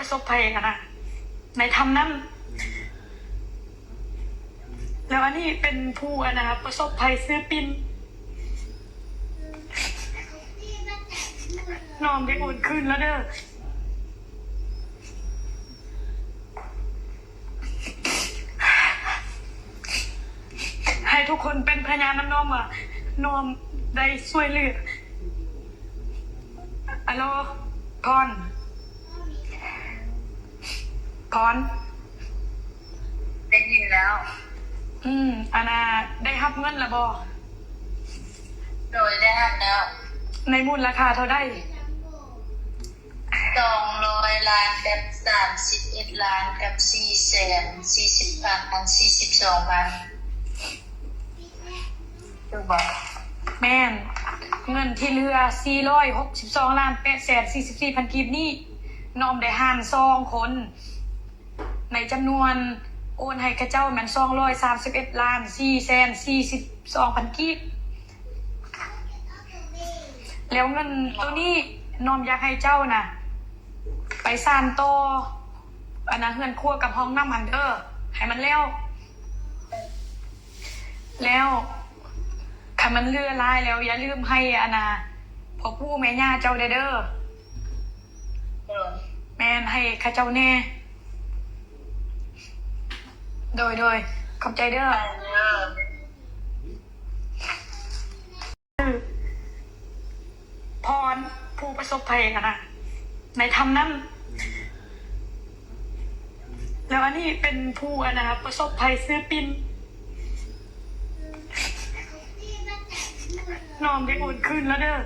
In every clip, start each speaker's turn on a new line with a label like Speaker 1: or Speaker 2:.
Speaker 1: ประสบภัยกันนะในธรรมนั้นแล้วอันนี้เป็นผู้ประสบภัยซื้อปินนอมได้โอนคืนแล้วเด้อให้ทุกคนเป็นพยานน้ำนอมว่านอมได้ช่วยเหลืออัลโหลพร
Speaker 2: ได้ยินแล้ว
Speaker 1: ได้รับเงินละบอ
Speaker 2: โดยได้รับแล้ว
Speaker 1: ในมูลราคาเท่าได้
Speaker 2: 200 ล้านกับ31 ล้านกับ440,042 บาทถูกบอก
Speaker 1: แม่นเงินที่เหลือ462,844,000กีบนี่น้อมได้หาร2คนในจำนวนโอนให้ข้าเจ้ามัน231,442,000กีบแล้วเงินตัวนี้น้อมอยากให้เจ้าน่ะไปสานโตเฮือนครัวกับห้องน้ำมันเด้อให้มันแล้วถ้ามันเลือลายแล้วอย่าลืมให้พ่อปู่แม่ย่าเจ้าเด้อแม่นให้ข้าเจ้าแน่โดยขอบใจเด้อพรผู้ประสบภัยกันนะในธรรมนั้นแล้วอันนี้เป็นผู้ประสบภัยซื้อปินนอมได้โอนคืนแล้วเด้อ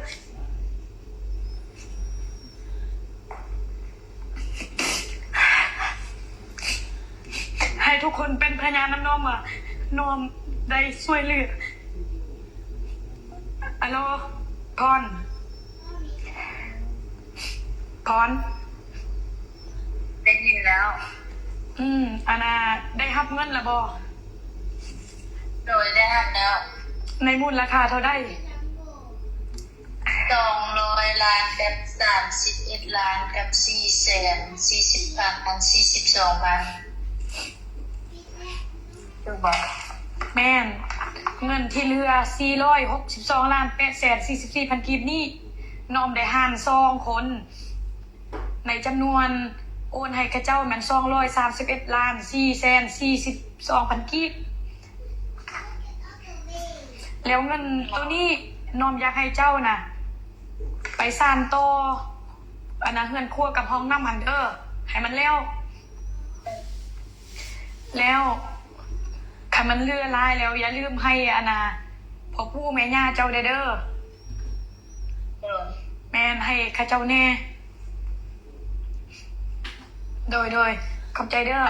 Speaker 1: ให้ทุกคนเป็นพยานน้ำนอมว่านอมได้ช่วยเหลืออัลโหลพร
Speaker 2: ได้ยินแล้ว
Speaker 1: ได้รับเงินละบอ
Speaker 2: โดยได้รับแล้ว
Speaker 1: ในมูลราคาเท่าได้
Speaker 2: 200 ล้านกับ31 ล้านกับ440,042 บาทถูกบอก
Speaker 1: แม่นเงินที่เหลือ462,844,000กีบนี่น้อมได้หาร2คนในจำนวนโอนให้ข้าเจ้ามัน231,442,000กีบแล้วเงินตัวนี้น้อมอยากให้เจ้าน่ะไปสานโตเฮือนครัวกับห้องน้ำมันเด้อให้มันแล้วถ้ามันเลือลายแล้วอย่าลืมให้พ่อปู่แม่ย่าเจ้าเด้อแม่นให้ข้าเจ้าแน่โดยขอบใจเด้อ